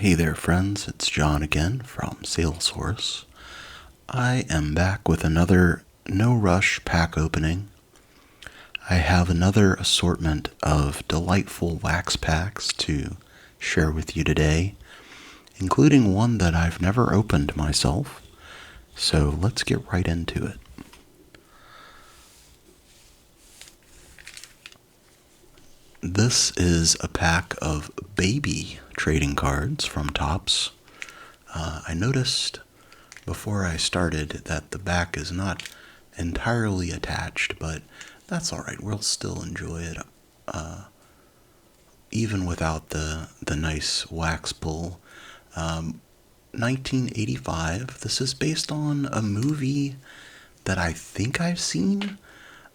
Hey there, friends. It's John again from Saleosaurus. I am back with another no rush pack opening. I have another assortment of delightful wax packs to share with you today, including one that I've never opened myself. So let's get right into it. This is a pack of baby trading cards from Topps. I noticed before I started that the back is not entirely attached, but that's alright. We'll still enjoy it, even without the nice wax pull. 1985. This is based on a movie that I think I've seen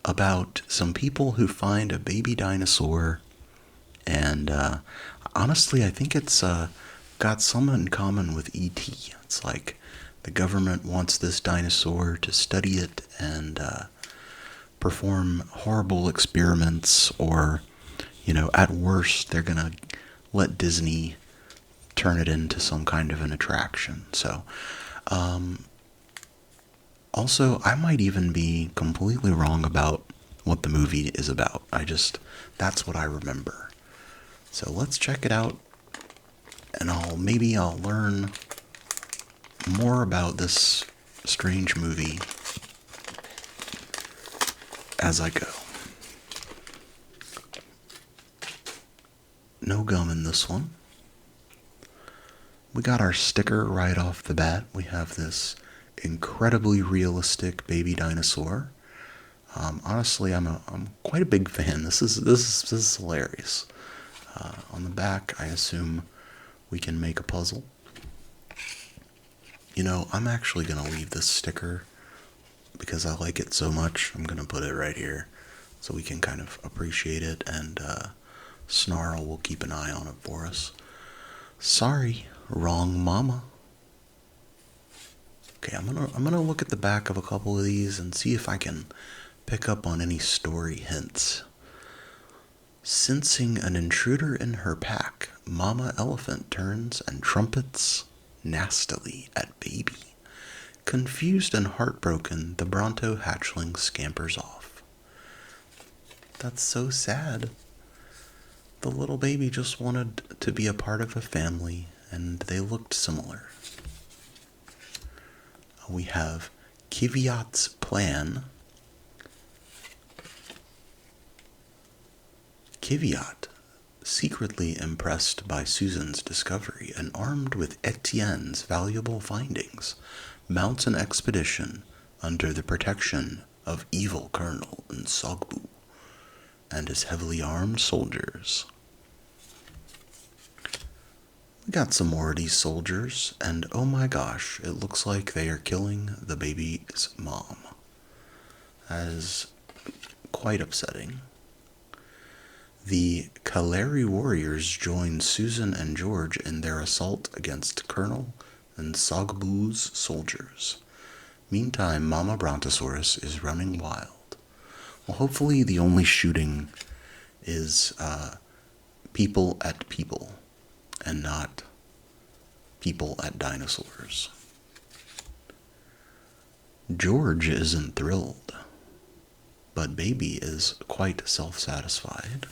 about some people who find a baby dinosaur, and honestly, I think it's got some in common with E.T. It's like the government wants this dinosaur to study it and perform horrible experiments, or, at worst, they're gonna let Disney turn it into some kind of an attraction. So, also, I might even be completely wrong about what the movie is about. That's what I remember. So let's check it out, and maybe I'll learn more about this strange movie as I go. No gum in this one. We got our sticker right off the bat. We have this incredibly realistic baby dinosaur. Honestly, I'm quite a big fan. This is hilarious. On the back, I assume we can make a puzzle. I'm actually gonna leave this sticker because I like it so much. I'm gonna put it right here so we can kind of appreciate it, and Snarl will keep an eye on it for us. Sorry, wrong mama. Okay, I'm gonna look at the back of a couple of these and see if I can pick up on any story hints. Sensing an intruder in her pack, Mama Elephant turns and trumpets nastily at Baby. Confused and heartbroken, the Bronto hatchling scampers off. That's so sad. The little baby just wanted to be a part of a family, and they looked similar. We have Kvyat's plan. Kvyat, secretly impressed by Susan's discovery and armed with Etienne's valuable findings, mounts an expedition under the protection of evil Colonel Nsogbu and his heavily armed soldiers. We got some more of these soldiers, and oh my gosh, it looks like they are killing the baby's mom. That is quite upsetting. The Kaleri warriors join Susan and George in their assault against Colonel Nsogbu's soldiers. Meantime, Mama Brontosaurus is running wild. Well, hopefully the only shooting is people at people, and not people at dinosaurs. George isn't thrilled, but Baby is quite self-satisfied.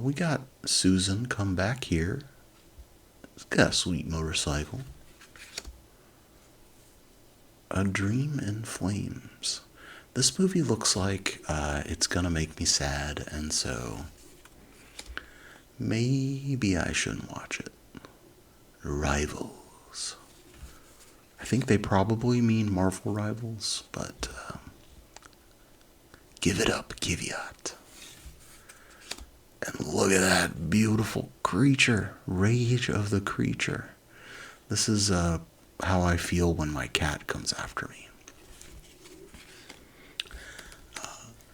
We got Susan come back here. It's got a sweet motorcycle. A Dream in Flames. This movie looks like it's gonna make me sad, and so maybe I shouldn't watch it. Rivals. I think they probably mean Marvel Rivals, but give it up, Kvyat. And look at that beautiful creature. Rage of the Creature. This is how I feel when my cat comes after me.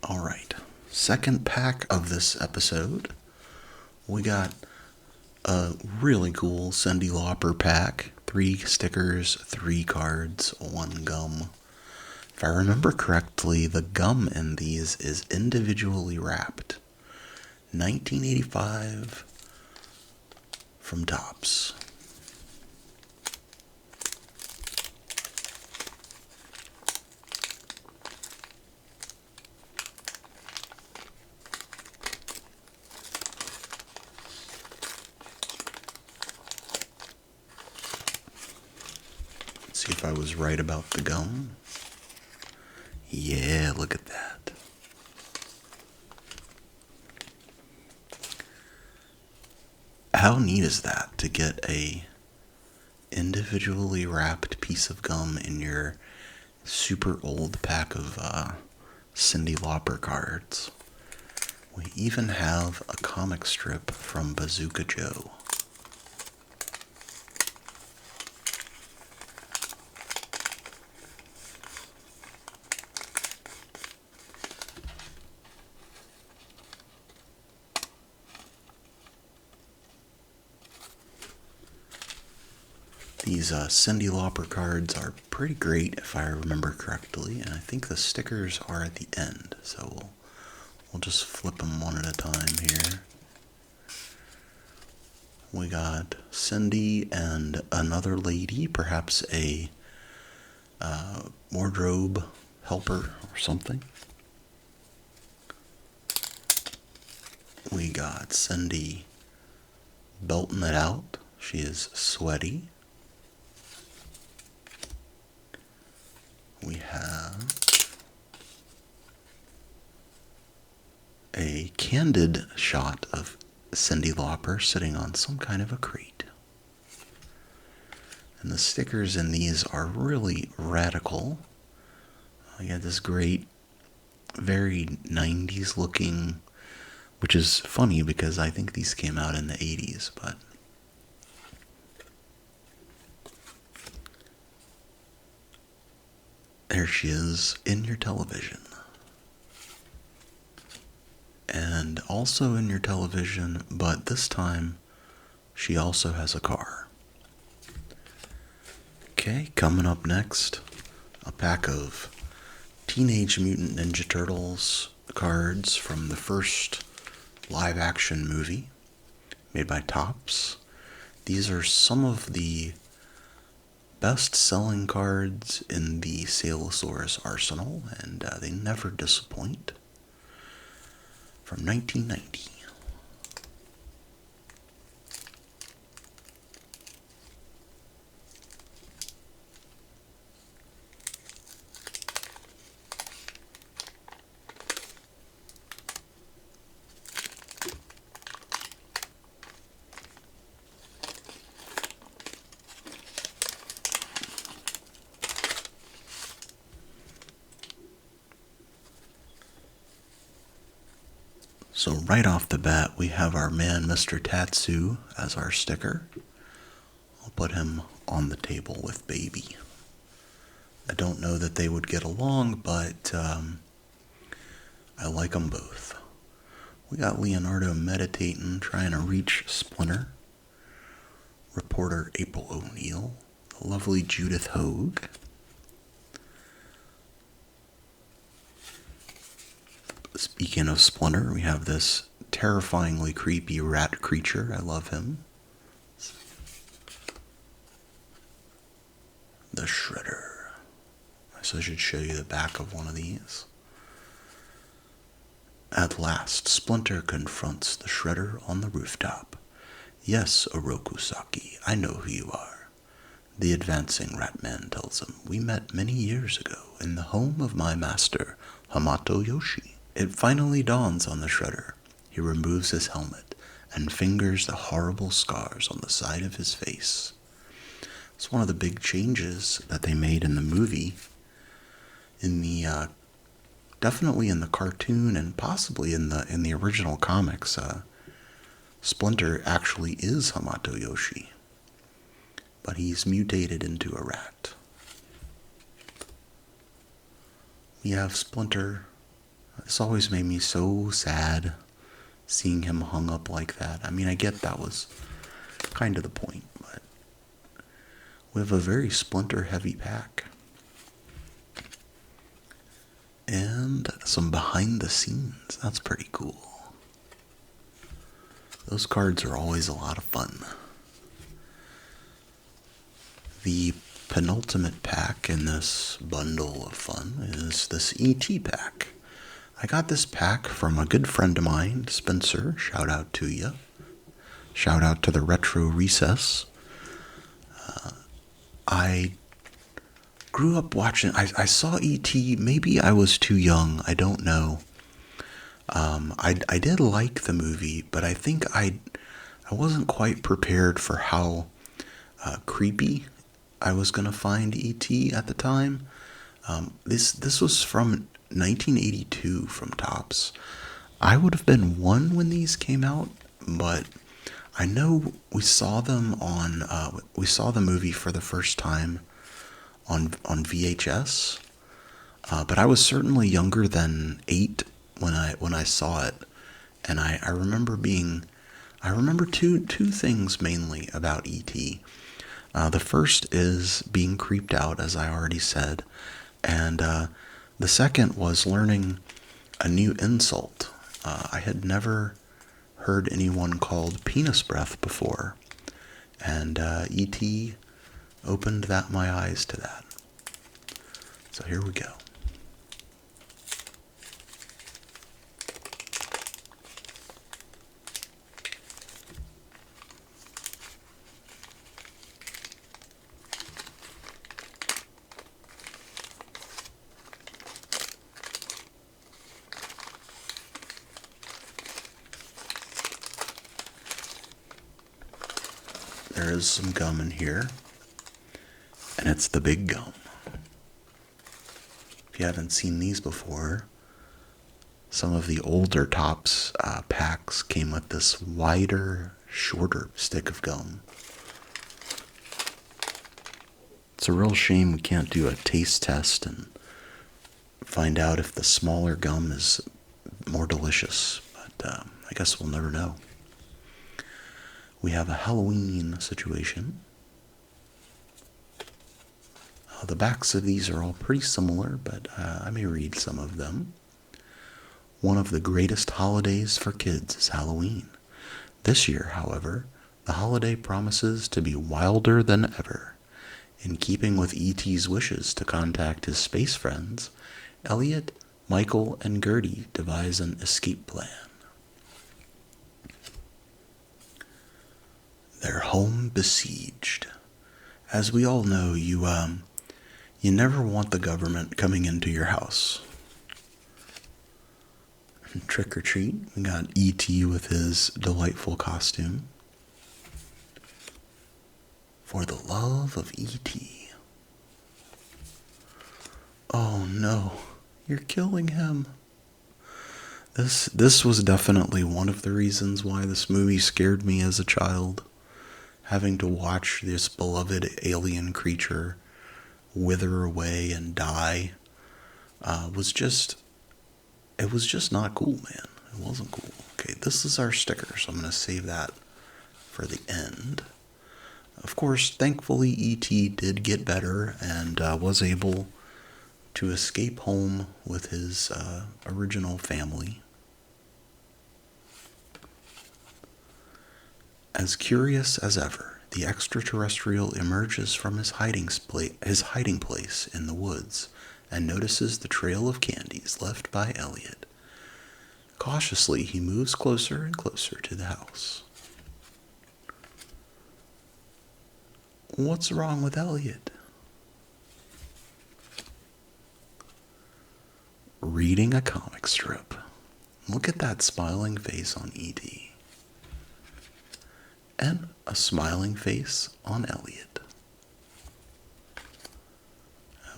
Alright, second pack of this episode. We got a really cool Cyndi Lauper pack. 3 stickers, 3 cards, 1 gum. If I remember correctly, the gum in these is individually wrapped. 1985 from Topps. Let's see if I was right about the gum. Yeah, look at that. How neat is that to get a individually wrapped piece of gum in your super old pack of Cyndi Lauper cards? We even have a comic strip from Bazooka Joe. These Cyndi Lauper cards are pretty great if I remember correctly, and I think the stickers are at the end, so we'll just flip them one at a time here. We got Cyndi and another lady, perhaps a wardrobe helper or something. We got Cyndi belting it out. She is sweaty. We have a candid shot of Cyndi Lauper sitting on some kind of a crate. And the stickers in these are really radical. I got this great, very 90s looking, which is funny because I think these came out in the 80s, but there she is in your television. And also in your television, but this time she also has a car. Okay, coming up next, a pack of Teenage Mutant Ninja Turtles cards from the first live action movie made by Topps. These are some of the best-selling cards in the Saleosaurus arsenal, and they never disappoint. From 1990. So right off the bat, we have our man, Mr. Tatsu, as our sticker. I'll put him on the table with Baby. I don't know that they would get along, but I like them both. We got Leonardo meditating, trying to reach Splinter. Reporter April O'Neil. The lovely Judith Hogue. Speaking of Splinter, we have this terrifyingly creepy rat creature. I love him. The Shredder. So I should show you the back of one of these. At last, Splinter confronts the Shredder on the rooftop. Yes, Orokusaki, I know who you are. The advancing Ratman tells him, we met many years ago in the home of my master, Hamato Yoshi. It finally dawns on the Shredder. He removes his helmet and fingers the horrible scars on the side of his face. It's one of the big changes that they made in the movie. In the definitely in the cartoon and possibly in the original comics, Splinter actually is Hamato Yoshi, but he's mutated into a rat. We have Splinter. This always made me so sad, seeing him hung up like that. I mean, I get that was kind of the point, but we have a very Splinter-heavy pack. And some behind the scenes. That's pretty cool. Those cards are always a lot of fun. the penultimate pack in this bundle of fun is this ET pack. I got this pack from a good friend of mine, Spencer. Shout out to you. Shout out to the Retro Recess. I grew up watching, I saw E.T., maybe I was too young, I don't know. I did like the movie, but I think I wasn't quite prepared for how creepy I was going to find E.T. at the time. This was from 1982 from Topps. I would have been one when these came out, but I know we saw them on, we saw the movie for the first time on VHS, but I was certainly younger than 8 when I saw it, and I remember two things mainly about E.T. The first is being creeped out, as I already said, and the second was learning a new insult. I had never heard anyone called penis breath before, and E.T. opened my eyes to that. So here we go. There is some gum in here, and it's the big gum. If you haven't seen these before, some of the older Topps packs came with this wider, shorter stick of gum. It's a real shame we can't do a taste test and find out if the smaller gum is more delicious, but I guess we'll never know. We have a Halloween situation. The backs of these are all pretty similar, but I may read some of them. One of the greatest holidays for kids is Halloween. This year, however, the holiday promises to be wilder than ever. In keeping with E.T.'s wishes to contact his space friends, Elliot, Michael, and Gertie devise an escape plan. Their home besieged. As we all know, you never want the government coming into your house. Trick or treat, we got E.T. with his delightful costume. For the love of E.T. Oh no, you're killing him. This was definitely one of the reasons why this movie scared me as a child. Having to watch this beloved alien creature wither away and die was just not cool, man. It wasn't cool. Okay, this is our sticker, so I'm going to save that for the end. Of course, thankfully, E.T. did get better and was able to escape home with his original family. As curious as ever, the extraterrestrial emerges from his hiding place in the woods and notices the trail of candies left by Elliot. Cautiously, he moves closer and closer to the house. What's wrong with Elliot? Reading a comic strip. Look at that smiling face on E.T. And a smiling face on Elliot.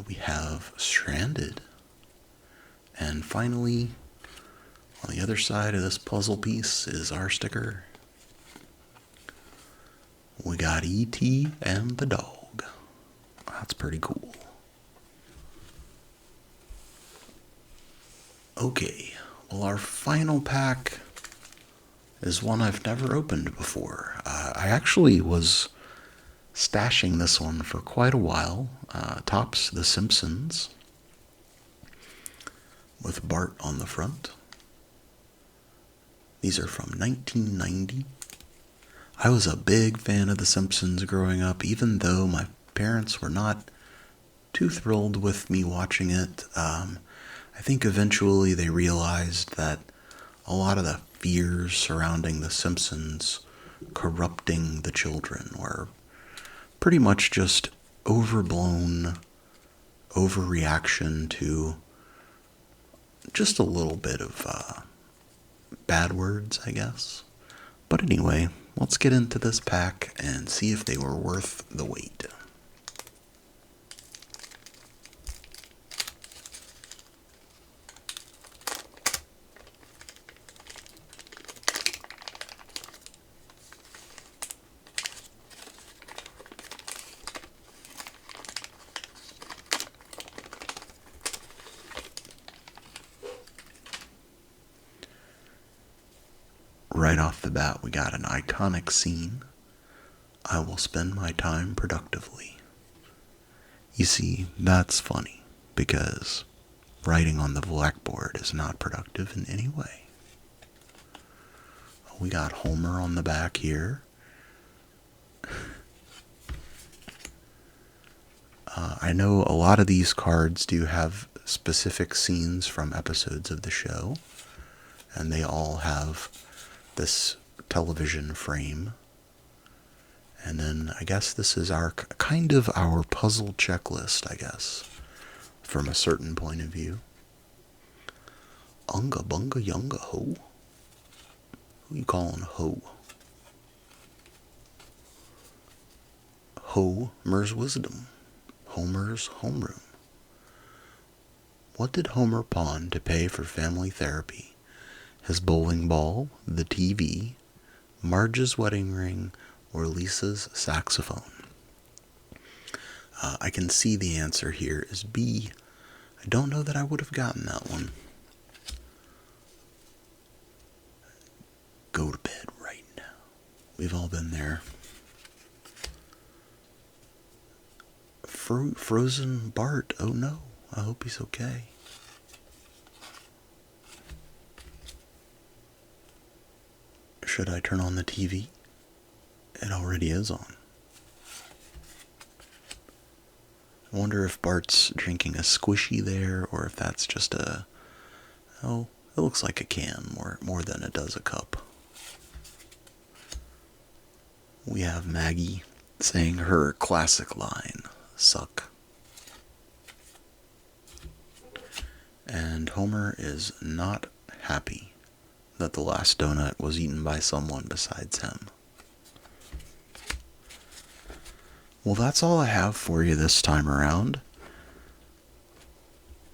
We have Stranded. And finally, on the other side of this puzzle piece is our sticker. We got E.T. and the dog. That's pretty cool. Okay, well, our final pack is one I've never opened before. I actually was stashing this one for quite a while. Topps The Simpsons with Bart on the front. These are from 1990. I was a big fan of The Simpsons growing up, even though my parents were not too thrilled with me watching it. I think eventually they realized that a lot of the fears surrounding The Simpsons corrupting the children were pretty much just overblown overreaction to just a little bit of bad words, I guess. But anyway, let's get into this pack and see if they were worth the wait. Right off the bat, we got an iconic scene. I will spend my time productively. You see, that's funny, because writing on the blackboard is not productive in any way. We got Homer on the back here. I know a lot of these cards do have specific scenes from episodes of the show, and they all have this television frame. And then I guess this is our kind of our puzzle checklist, I guess, from a certain point of view. Unga bunga yunga ho. Who you calling ho? Homer's wisdom. Homer's homeroom. What did Homer pawn to pay for family therapy? His bowling ball, the TV, Marge's wedding ring, or Lisa's saxophone? I can see the answer here is B. I don't know that I would have gotten that one. Go to bed right now. We've all been there. Frozen Bart. Oh no. I hope he's okay. Should I turn on the TV? It already is on. I wonder if Bart's drinking a squishy there, or if that's just a... Oh, it looks like a can more than it does a cup. We have Maggie saying her classic line, suck. And Homer is not happy that the last donut was eaten by someone besides him. Well, that's all I have for you this time around.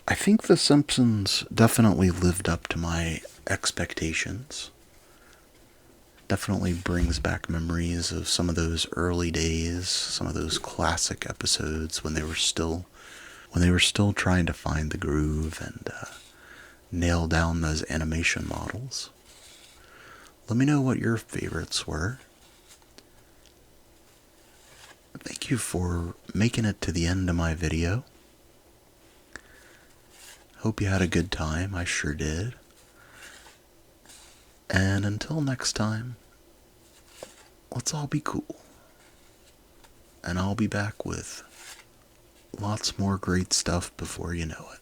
I think The Simpsons definitely lived up to my expectations. Definitely brings back memories of some of those early days, some of those classic episodes when they were still trying to find the groove and nail down those animation models. Let me know what your favorites were. Thank you for making it to the end of my video. Hope you had a good time. I sure did. And until next time, let's all be cool. And I'll be back with lots more great stuff before you know it.